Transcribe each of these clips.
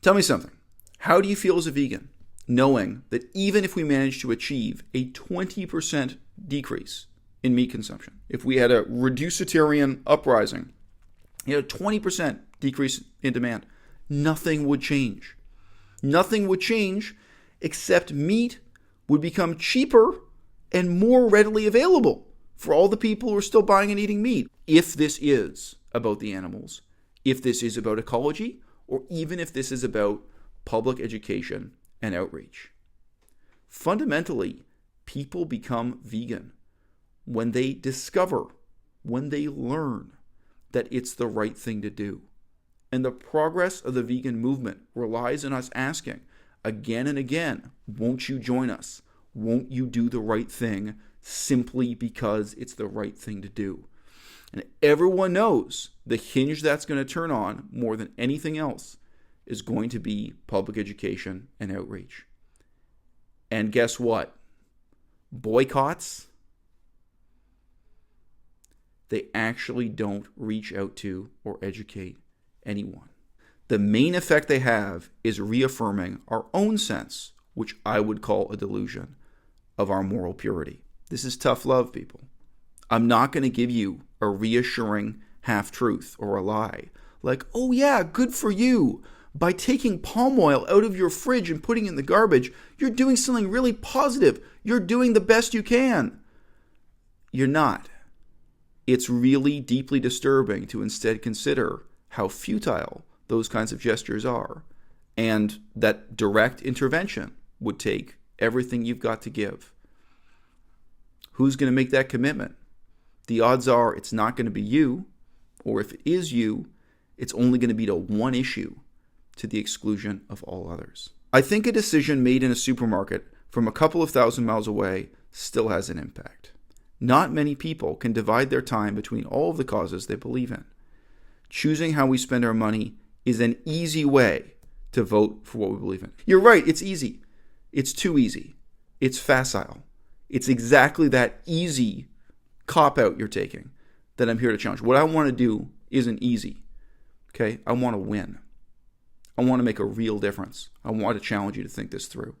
Tell me something. How do you feel as a vegan, knowing that even if we managed to achieve a 20% decrease in meat consumption, if we had a reducitarian uprising, a 20% decrease in demand, nothing would change. Nothing would change except meat would become cheaper and more readily available for all the people who are still buying and eating meat. If this is about the animals, if this is about ecology, or even if this is about public education and outreach. Fundamentally, people become vegan when they discover, when they learn that it's the right thing to do. And the progress of the vegan movement relies on us asking again and again, won't you join us? Won't you do the right thing simply because it's the right thing to do? And everyone knows the hinge that's going to turn on more than anything else is going to be public education and outreach. And guess what? Boycotts, they actually don't reach out to or educate anyone. The main effect they have is reaffirming our own sense, which I would call a delusion, of our moral purity. This is tough love, people. I'm not going to give you a reassuring half-truth or a lie. Like, oh yeah, good for you. By taking palm oil out of your fridge and putting it in the garbage, you're doing something really positive. You're doing the best you can. You're not. It's really deeply disturbing to instead consider how futile those kinds of gestures are, and that direct intervention would take everything you've got to give. Who's going to make that commitment? The odds are it's not going to be you, or if it is you, it's only going to be to one issue to the exclusion of all others. I think a decision made in a supermarket from a couple of thousand miles away still has an impact. Not many people can divide their time between all of the causes they believe in. Choosing how we spend our money is an easy way to vote for what we believe in. You're right, it's easy. It's too easy. It's facile. It's exactly that easy cop-out you're taking that I'm here to challenge. What I want to do isn't easy. Okay? I want to win. I want to make a real difference. I want to challenge you to think this through.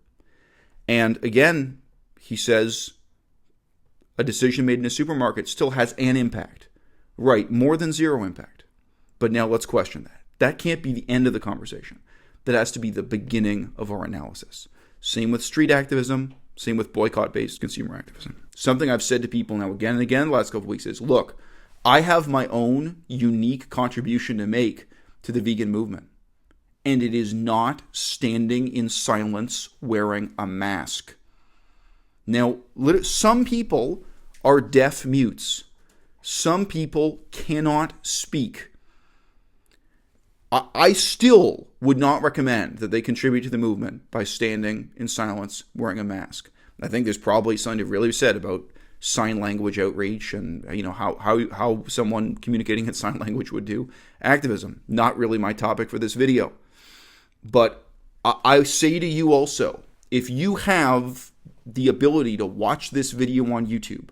And again, he says a decision made in a supermarket still has an impact. Right, more than zero impact. But now let's question that. That can't be the end of the conversation. That has to be the beginning of our analysis. Same with street activism, same with boycott-based consumer activism. Something I've said to people now again and again the last couple of weeks is, look, I have my own unique contribution to make to the vegan movement. And it is not standing in silence wearing a mask. Now, some people are deaf mutes. Some people cannot speak. I still would not recommend that they contribute to the movement by standing in silence wearing a mask. I think there's probably something to really be said about sign language outreach and how someone communicating in sign language would do activism. Not really my topic for this video. But I say to you also, if you have the ability to watch this video on YouTube,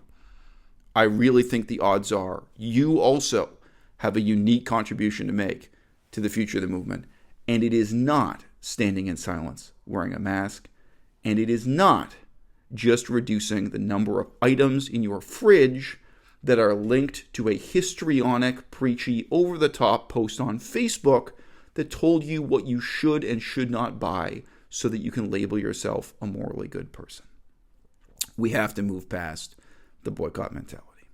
I really think the odds are you also have a unique contribution to make to the future of the movement. And it is not standing in silence wearing a mask. And it is not just reducing the number of items in your fridge that are linked to a histrionic, preachy, over-the-top post on Facebook that told you what you should and should not buy so that you can label yourself a morally good person. We have to move past the boycott mentality.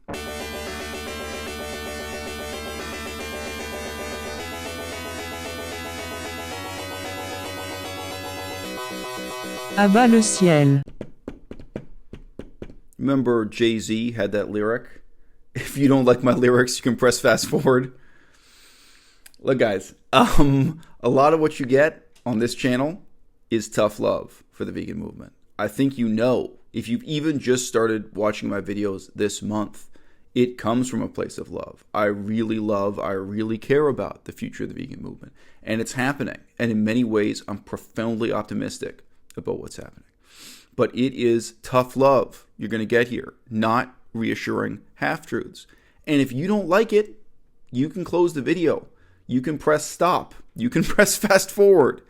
À-bas-le-ciel. Remember Jay-Z had that lyric? If you don't like my lyrics, you can press fast forward. Look, guys, a lot of what you get on this channel is tough love for the vegan movement. I think you know, if you've even just started watching my videos this month, it comes from a place of love. I really care about the future of the vegan movement. And it's happening. And in many ways, I'm profoundly optimistic about what's happening. But it is tough love you're going to get here, not reassuring half-truths. And if you don't like it, you can close the video. You can press stop. You can press fast forward.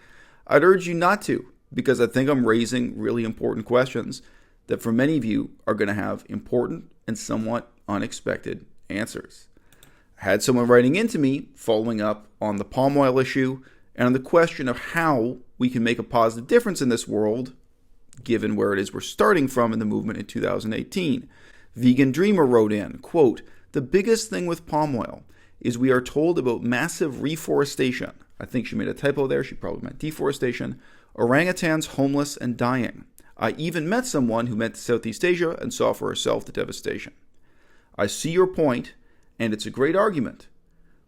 I'd urge you not to, because I think I'm raising really important questions that for many of you are going to have important and somewhat unexpected answers. I had someone writing into me following up on the palm oil issue and on the question of how we can make a positive difference in this world, given where it is we're starting from in the movement in 2018. Vegan Dreamer wrote in, quote, "The biggest thing with palm oil is we are told about massive reforestation." I think she made a typo there. She probably meant deforestation. "Orangutans homeless and dying. I even met someone who went to Southeast Asia and saw for herself the devastation. I see your point, and it's a great argument,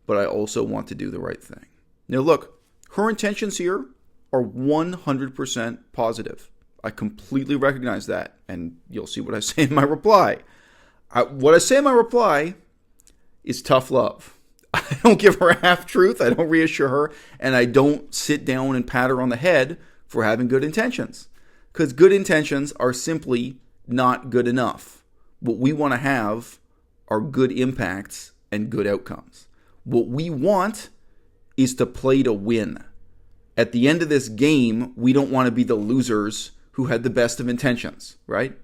but I also want to do the right thing." Now look, her intentions here are 100% positive. I completely recognize that, and you'll see what I say in my reply. What I say in my reply is tough love. I don't give her a half-truth, I don't reassure her, and I don't sit down and pat her on the head for having good intentions. Because good intentions are simply not good enough. What we want to have are good impacts and good outcomes. What we want is to play to win. At the end of this game, we don't want to be the losers who had the best of intentions, right?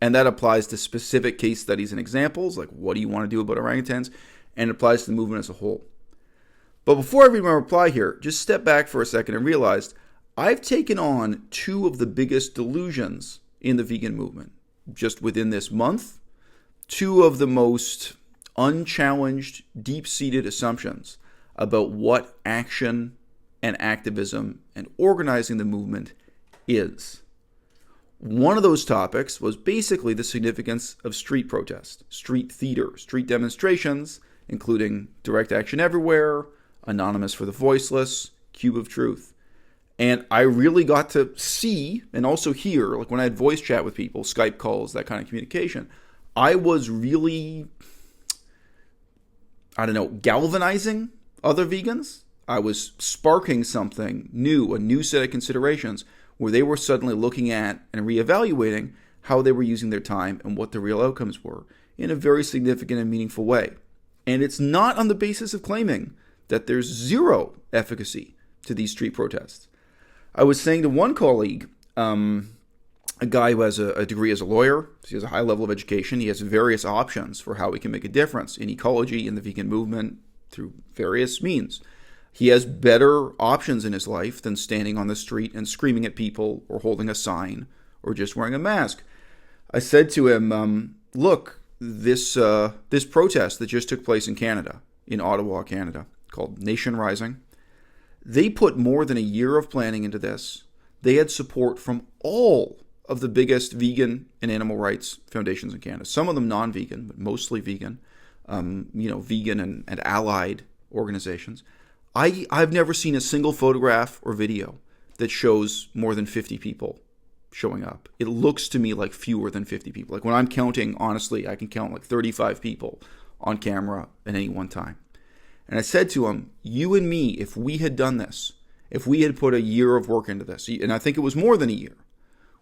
And that applies to specific case studies and examples, like what do you want to do about orangutans, and it applies to the movement as a whole. But before I read my reply here, just step back for a second and realize I've taken on two of the biggest delusions in the vegan movement. Just within this month, two of the most unchallenged, deep-seated assumptions about what action and activism and organizing the movement is. One of those topics was basically the significance of street protest, street theater, street demonstrations, including Direct Action Everywhere, Anonymous for the Voiceless, Cube of Truth. And I really got to see and also hear, like when I had voice chat with people, Skype calls, that kind of communication, I was really, galvanizing other vegans. I was sparking something new, a new set of considerations where they were suddenly looking at and reevaluating how they were using their time and what the real outcomes were in a very significant and meaningful way. And it's not on the basis of claiming that there's zero efficacy to these street protests. I was saying to one colleague, a guy who has a degree as a lawyer, so he has a high level of education, he has various options for how we can make a difference in ecology, in the vegan movement, through various means. He has better options in his life than standing on the street and screaming at people or holding a sign or just wearing a mask. I said to him, look, this protest that just took place in Canada, in Ottawa, Canada, called Nation Rising, they put more than a year of planning into this. They had support from all of the biggest vegan and animal rights foundations in Canada. Some of them non-vegan, but mostly vegan, vegan and allied organizations. I've never seen a single photograph or video that shows more than 50 people showing up. It looks to me like fewer than 50 people. Like when I'm counting, honestly, I can count like 35 people on camera at any one time. And I said to him, you and me, if we had done this, if we had put a year of work into this, and I think it was more than a year,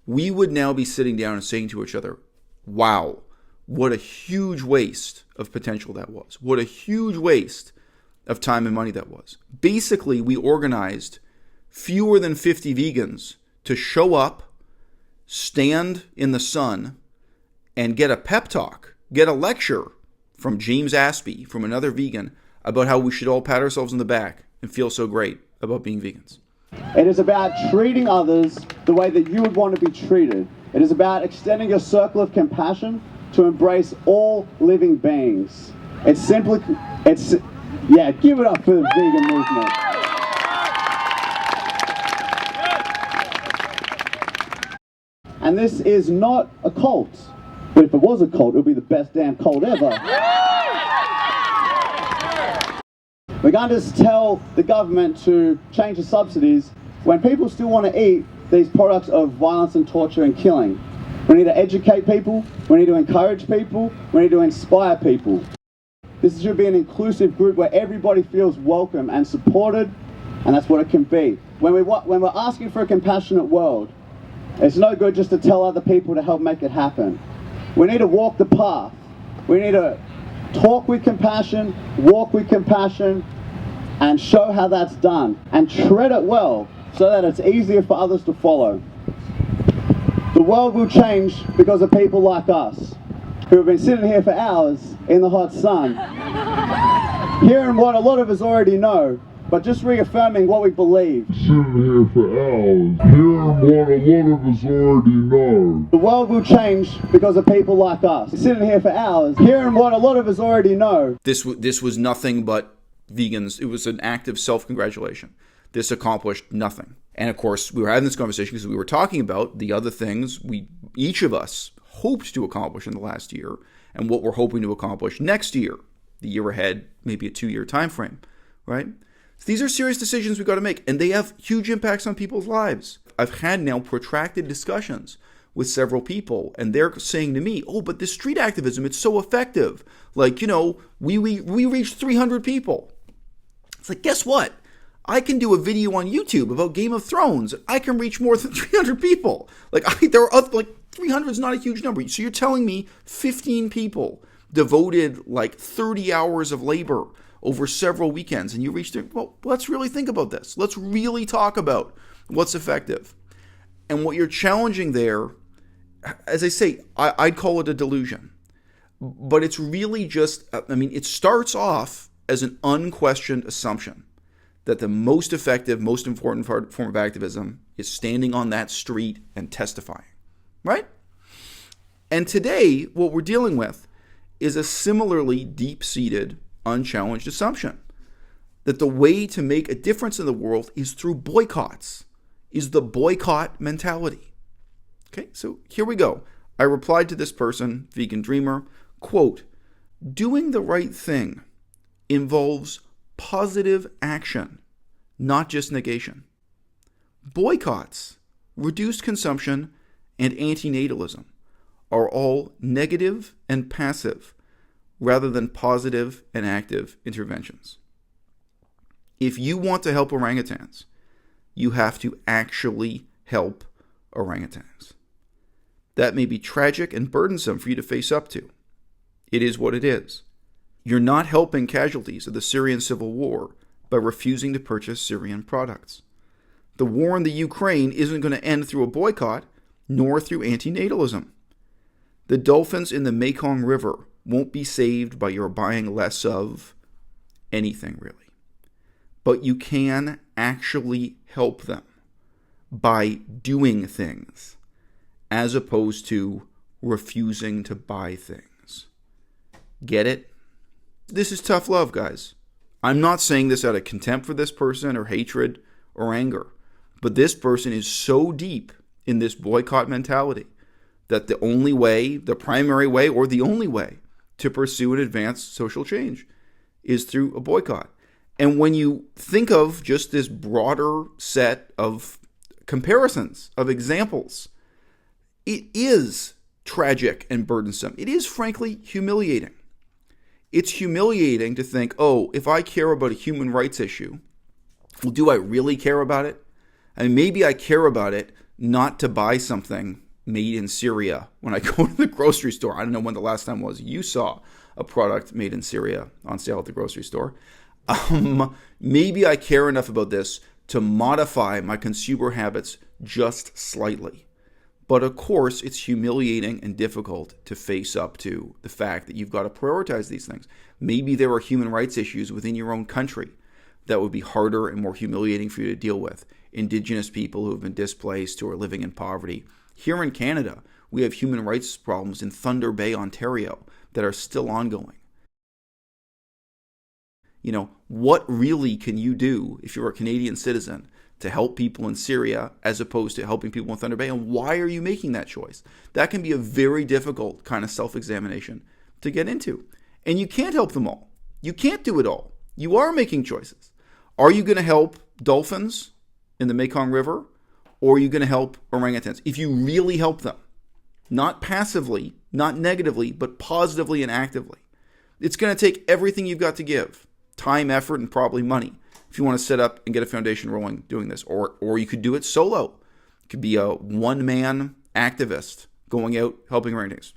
we would now be sitting down and saying to each other, wow, what a huge waste of potential that was. What a huge waste of time and money that was. Basically, we organized fewer than 50 vegans to show up, stand in the sun, and get a pep talk, get a lecture from James Aspey, from another vegan, about how we should all pat ourselves on the back and feel so great about being vegans. It is about treating others the way that you would want to be treated. It is about extending your circle of compassion to embrace all living beings. Give it up for the vegan movement. And this is not a cult. But if it was a cult, it would be the best damn cult ever. We're going to just tell the government to change the subsidies when people still want to eat these products of violence and torture and killing. We need to educate people, we need to encourage people, we need to inspire people. This should be an inclusive group where everybody feels welcome and supported, and that's what it can be. When we're asking for a compassionate world, it's no good just to tell other people to help make it happen. We need to walk the path. We need to talk with compassion, walk with compassion, and show how that's done. And tread it well so that it's easier for others to follow. The world will change because of people like us, who have been sitting here for hours in the hot sun, hearing what a lot of us already know, but just reaffirming what we believe. Sitting here for hours, hearing what a lot of us already know. The world will change because of people like us. Sitting here for hours, hearing what a lot of us already know. This was nothing but vegans. It was an act of self-congratulation. This accomplished nothing. And of course, we were having this conversation because we were talking about the other things each of us hoped to accomplish in the last year and what we're hoping to accomplish next year, the year ahead, maybe a 2-year time frame, right? So these are serious decisions we've got to make, and they have huge impacts on people's lives. I've had now protracted discussions with several people, and they're saying to me, oh, but this street activism, it's so effective. Like, we reached 300 people. It's like, guess what? I can do a video on YouTube about Game of Thrones. I can reach more than 300 people. There are other, 300 is not a huge number. So you're telling me 15 people devoted 30 hours of labor over several weekends, and you reached it. Well, let's really think about this. Let's really talk about what's effective. And what you're challenging there, as I say, I'd call it a delusion. But it's really just, it starts off as an unquestioned assumption that the most effective, most important form of activism is standing on that street and testifying, right? And today, what we're dealing with is a similarly deep-seated, unchallenged assumption that the way to make a difference in the world is through boycotts, is the boycott mentality. Okay, so here we go. I replied to this person, Vegan Dreamer, quote, doing the right thing involves positive action, not just negation. Boycotts, reduced consumption, and antinatalism are all negative and passive rather than positive and active interventions. If you want to help orangutans, you have to actually help orangutans. That may be tragic and burdensome for you to face up to. It is what it is. You're not helping casualties of the Syrian civil war by refusing to purchase Syrian products. The war in the Ukraine isn't going to end through a boycott, nor through antinatalism. The dolphins in the Mekong River won't be saved by your buying less of anything, really. But you can actually help them by doing things, as opposed to refusing to buy things. Get it? This is tough love, guys. I'm not saying this out of contempt for this person or hatred or anger, but this person is so deep in this boycott mentality that the only way, the primary way, or the only way to pursue and advance social change is through a boycott. And when you think of just this broader set of comparisons, of examples, it is tragic and burdensome. It is frankly humiliating. It's humiliating to think, oh, if I care about a human rights issue, well, do I really care about it? Maybe I care about it not to buy something made in Syria when I go to the grocery store. I don't know when the last time was you saw a product made in Syria on sale at the grocery store. Maybe I care enough about this to modify my consumer habits just slightly. But of course, it's humiliating and difficult to face up to the fact that you've got to prioritize these things. Maybe there are human rights issues within your own country that would be harder and more humiliating for you to deal with. Indigenous people who have been displaced, who are living in poverty. Here in Canada, we have human rights problems in Thunder Bay, Ontario, that are still ongoing. What really can you do if you're a Canadian citizen to help people in Syria as opposed to helping people in Thunder Bay? And why are you making that choice? That can be a very difficult kind of self-examination to get into. And you can't help them all. You can't do it all. You are making choices. Are you going to help dolphins in the Mekong River, or are you going to help orangutans? If you really help them, not passively, not negatively, but positively and actively, it's going to take everything you've got to give, time, effort, and probably money, if you want to set up and get a foundation rolling doing this. Or you could do it solo. You could be a one-man activist going out helping orangutans.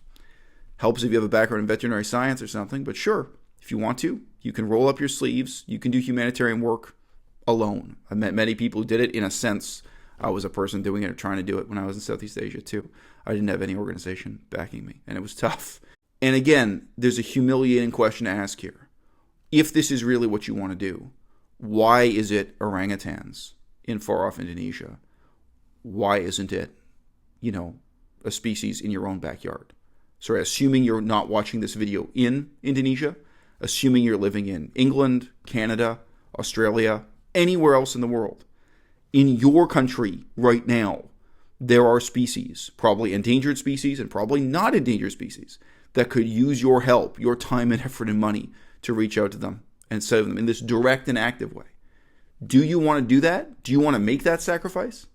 Helps if you have a background in veterinary science or something, but sure, if you want to, you can roll up your sleeves, you can do humanitarian work alone. I met many people who did it. In a sense, I was a person doing it or trying to do it when I was in Southeast Asia too. I didn't have any organization backing me, and it was tough. And again, there's a humiliating question to ask here. If this is really what you want to do, why is it orangutans in far-off Indonesia? Why isn't it, a species in your own backyard? Sorry, assuming you're not watching this video in Indonesia, assuming you're living in England, Canada, Australia, anywhere else in the world. In your country right now, there are species, probably endangered species and probably not endangered species, that could use your help, your time and effort and money to reach out to them and save them in this direct and active way. Do you want to do that? Do you want to make that sacrifice?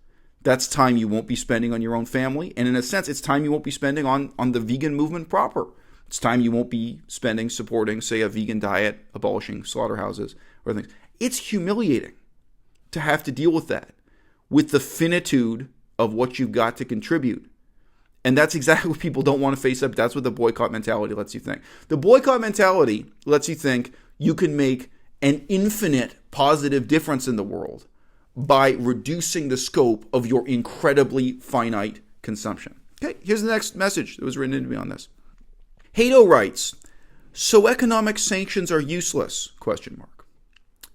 That's time you won't be spending on your own family. And in a sense, it's time you won't be spending on the vegan movement proper. It's time you won't be spending supporting, say, a vegan diet, abolishing slaughterhouses or things. It's humiliating to have to deal with that, with the finitude of what you've got to contribute. And that's exactly what people don't want to face up. That's what the boycott mentality lets you think. The boycott mentality lets you think you can make an infinite positive difference in the world by reducing the scope of your incredibly finite consumption. Okay, here's the next message that was written into me on this. Hato writes, so economic sanctions are useless, ?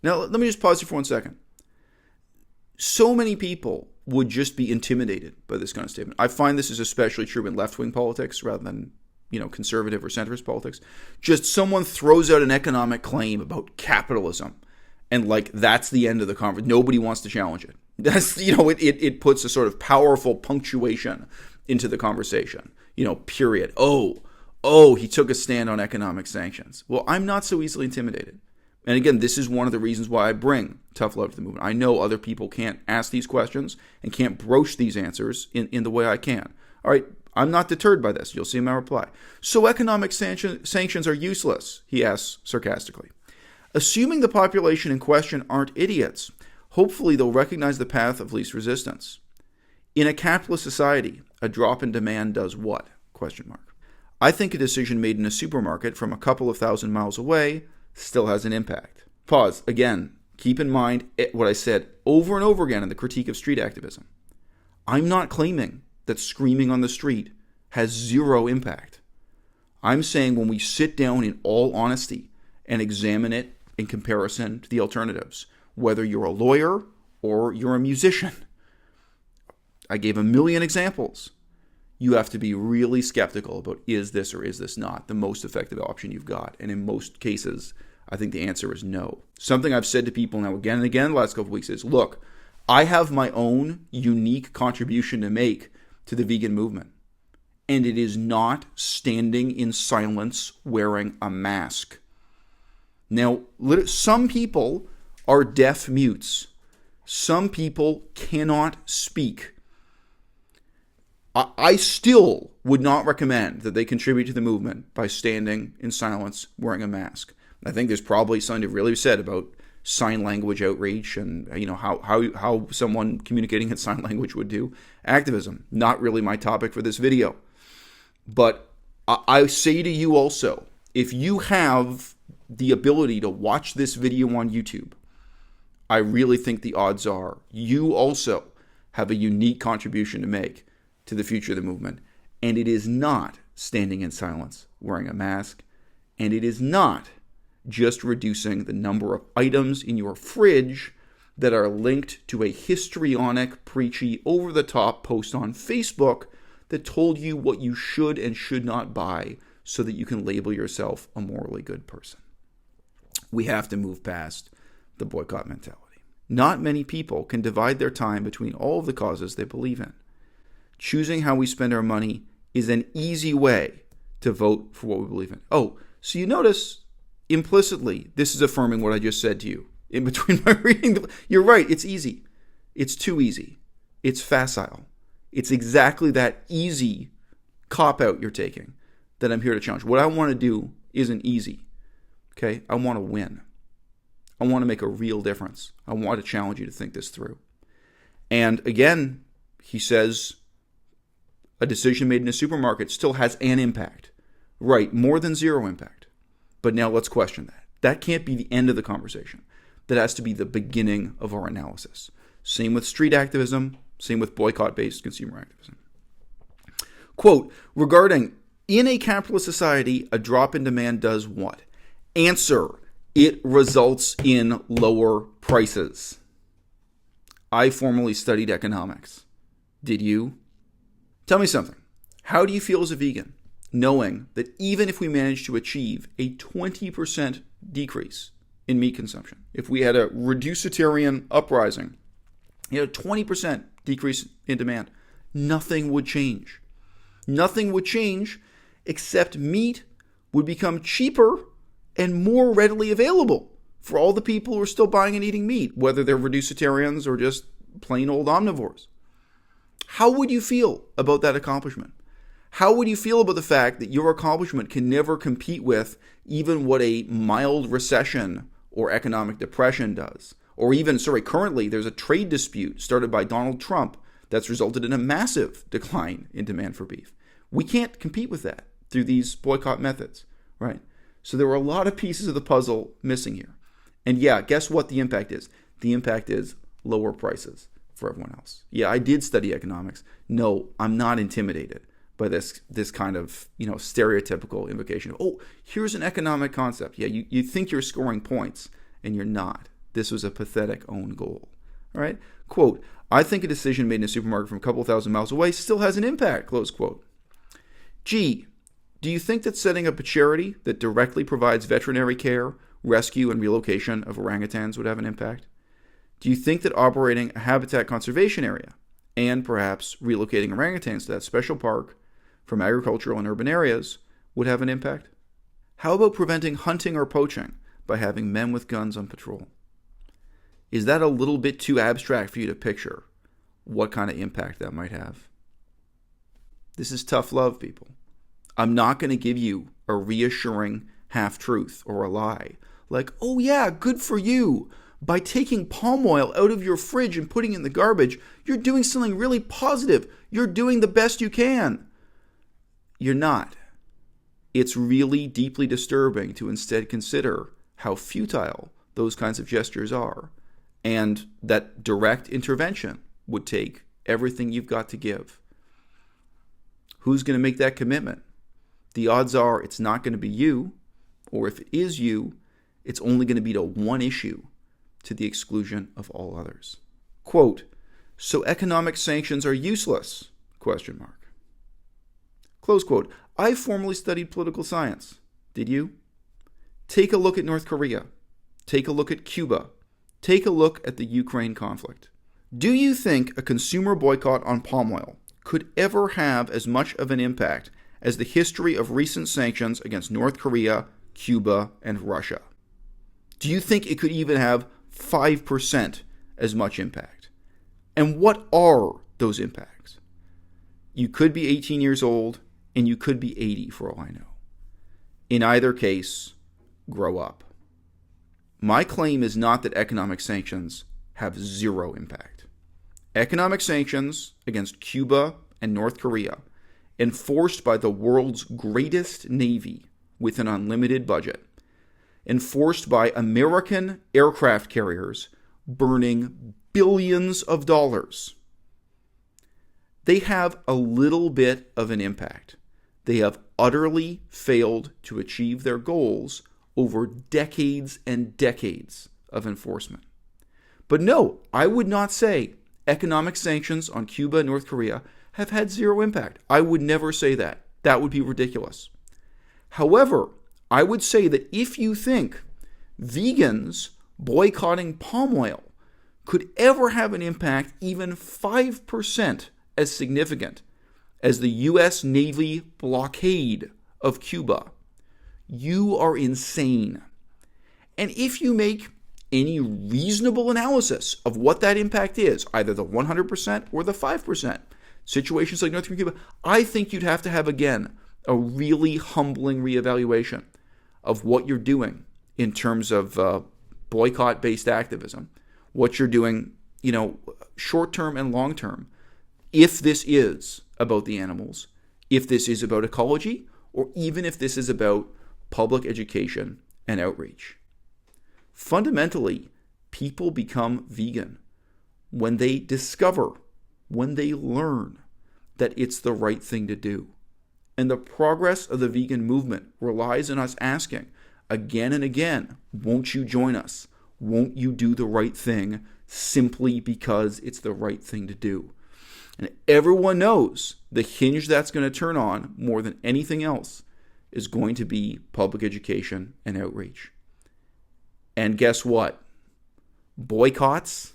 Now, let me just pause here for 1 second. So many people would just be intimidated by this kind of statement. I find this is especially true in left-wing politics rather than, conservative or centrist politics. Just someone throws out an economic claim about capitalism, and that's the end of the conversation. Nobody wants to challenge it. That's it puts a sort of powerful punctuation into the conversation. Period. Oh, he took a stand on economic sanctions. Well, I'm not so easily intimidated. And again, this is one of the reasons why I bring tough love to the movement. I know other people can't ask these questions and can't broach these answers in the way I can. All right, I'm not deterred by this. You'll see my reply. So economic sanctions are useless, he asks sarcastically. Assuming the population in question aren't idiots, hopefully they'll recognize the path of least resistance. In a capitalist society, a drop in demand does what? ? I think a decision made in a supermarket from a couple of thousand miles away still has an impact. Pause. Again, keep in mind what I said over and over again in the critique of street activism. I'm not claiming that screaming on the street has zero impact. I'm saying when we sit down in all honesty and examine it in comparison to the alternatives, whether you're a lawyer or you're a musician. I gave a million examples. You have to be really skeptical about is this or is this not the most effective option you've got. And in most cases, I think the answer is no. Something I've said to people now again and again the last couple of weeks is, look, I have my own unique contribution to make to the vegan movement. And it is not standing in silence wearing a mask. Now, some people are deaf mutes. Some people cannot speak. I still would not recommend that they contribute to the movement by standing in silence wearing a mask. I think there's probably something to really be said about sign language outreach and how someone communicating in sign language would do activism. Not really my topic for this video. But I say to you also, if you have the ability to watch this video on YouTube, I really think the odds are you also have a unique contribution to make to the future of the movement. And it is not standing in silence wearing a mask. And it is not just reducing the number of items in your fridge that are linked to a histrionic, preachy, over-the-top post on Facebook that told you what you should and should not buy so that you can label yourself a morally good person. We have to move past the boycott mentality. Not many people can divide their time between all of the causes they believe in. Choosing how we spend our money is an easy way to vote for what we believe in. Oh, so you notice implicitly, this is affirming what I just said to you in between my reading. You're right, it's easy. It's too easy. It's facile. It's exactly that easy cop-out you're taking that I'm here to challenge. What I want to do isn't easy. Okay? I want to win. I want to make a real difference. I want to challenge you to think this through. And again, he says, a decision made in a supermarket still has an impact. Right, more than zero impact. But now let's question that. That can't be the end of the conversation. that has to be the beginning of our analysis. Same with street activism, same with boycott-based consumer activism. Quote, regarding, in a capitalist society, a drop in demand does what? Answer, it results in lower prices. I formerly studied economics. Did you? Tell me something. How do you feel as a vegan, knowing that even if we managed to achieve a 20% decrease in meat consumption, if we had a reducitarian uprising, you had a 20% decrease in demand, nothing would change. Nothing would change except meat would become cheaper and more readily available for all the people who are still buying and eating meat, whether they're reducitarians or just plain old omnivores. How would you feel about that accomplishment? How would you feel about the fact that your accomplishment can never compete with even what a mild recession or economic depression does? Or even, currently there's a trade dispute started by Donald Trump that's resulted in a massive decline in demand for beef. We can't compete with that through these boycott methods, right? So there are a lot of pieces of the puzzle missing here. And yeah, guess what the impact is? The impact is lower prices for everyone else. Yeah, I did study economics. No, I'm not intimidated by this kind of, stereotypical invocation. Oh, here's an economic concept. Yeah, you think you're scoring points, and you're not. This was a pathetic own goal. All right? Quote, I think a decision made in a supermarket from a couple thousand miles away still has an impact, close quote. G, do you think that setting up a charity that directly provides veterinary care, rescue, and relocation of orangutans would have an impact? Do you think that operating a habitat conservation area and perhaps relocating orangutans to that special park from agricultural and urban areas would have an impact? How about preventing hunting or poaching by having men with guns on patrol? Is that a little bit too abstract for you to picture what kind of impact that might have? This is tough love, people. I'm not going to give you a reassuring half-truth or a lie. Like, oh yeah, good for you. By taking palm oil out of your fridge and putting it in the garbage, you're doing something really positive. You're doing the best you can. You're not. It's really deeply disturbing to instead consider how futile those kinds of gestures are, and that direct intervention would take everything you've got to give. Who's going to make that commitment? The odds are it's not going to be you, or if it is you, it's only going to be to one issue to the exclusion of all others. Quote, so economic sanctions are useless? Question mark. Close quote. I formerly studied political science. Did you? Take a look at North Korea. Take a look at Cuba. Take a look at the Ukraine conflict. Do you think a consumer boycott on palm oil could ever have as much of an impact as the history of recent sanctions against North Korea, Cuba, and Russia? Do you think it could even have 5% as much impact? And what are those impacts? You could be 18 years old and you could be 80 for all I know. In either case, grow up. My claim is not that economic sanctions have zero impact. Economic sanctions against Cuba and North Korea, enforced by the world's greatest navy with an unlimited budget, enforced by American aircraft carriers burning billions of dollars. They have a little bit of an impact. They have utterly failed to achieve their goals over decades and decades of enforcement. But no, I would not say economic sanctions on Cuba and North Korea have had zero impact. I would never say that. That would be ridiculous. However, I would say that if you think vegans boycotting palm oil could ever have an impact even 5% as significant as the U.S. Navy blockade of Cuba, you are insane. And if you make any reasonable analysis of what that impact is, either the 100% or the 5%, situations like North Korea and Cuba, I think you'd have to have, again, a really humbling reevaluation of what you're doing in terms of boycott-based activism, what you're doing, short-term and long-term, if this is about the animals, if this is about ecology, or even if this is about public education and outreach. Fundamentally, People become vegan when they discover, when they learn that it's the right thing to do. And the progress of the vegan movement relies on us asking again and again, won't you join us? Won't you do the right thing simply because it's the right thing to do? And everyone knows the hinge that's going to turn on more than anything else is going to be public education and outreach. And guess what? Boycotts,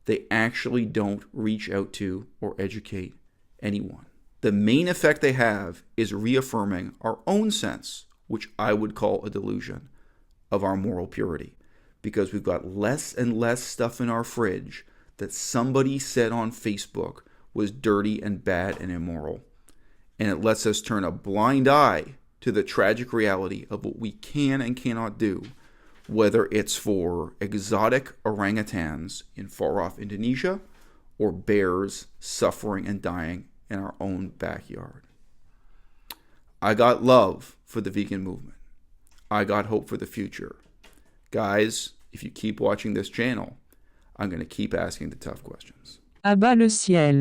they actually don't reach out to or educate anyone. The main effect they have is reaffirming our own sense, which I would call a delusion, of our moral purity. Because we've got less and less stuff in our fridge that somebody said on Facebook was dirty and bad and immoral. And it lets us turn a blind eye to the tragic reality of what we can and cannot do, whether it's for exotic orangutans in far-off Indonesia or bears suffering and dying in our own backyard. I got love for the vegan movement. I got hope for the future. Guys, if you keep watching this channel, I'm going to keep asking the tough questions. À-bas-le-ciel.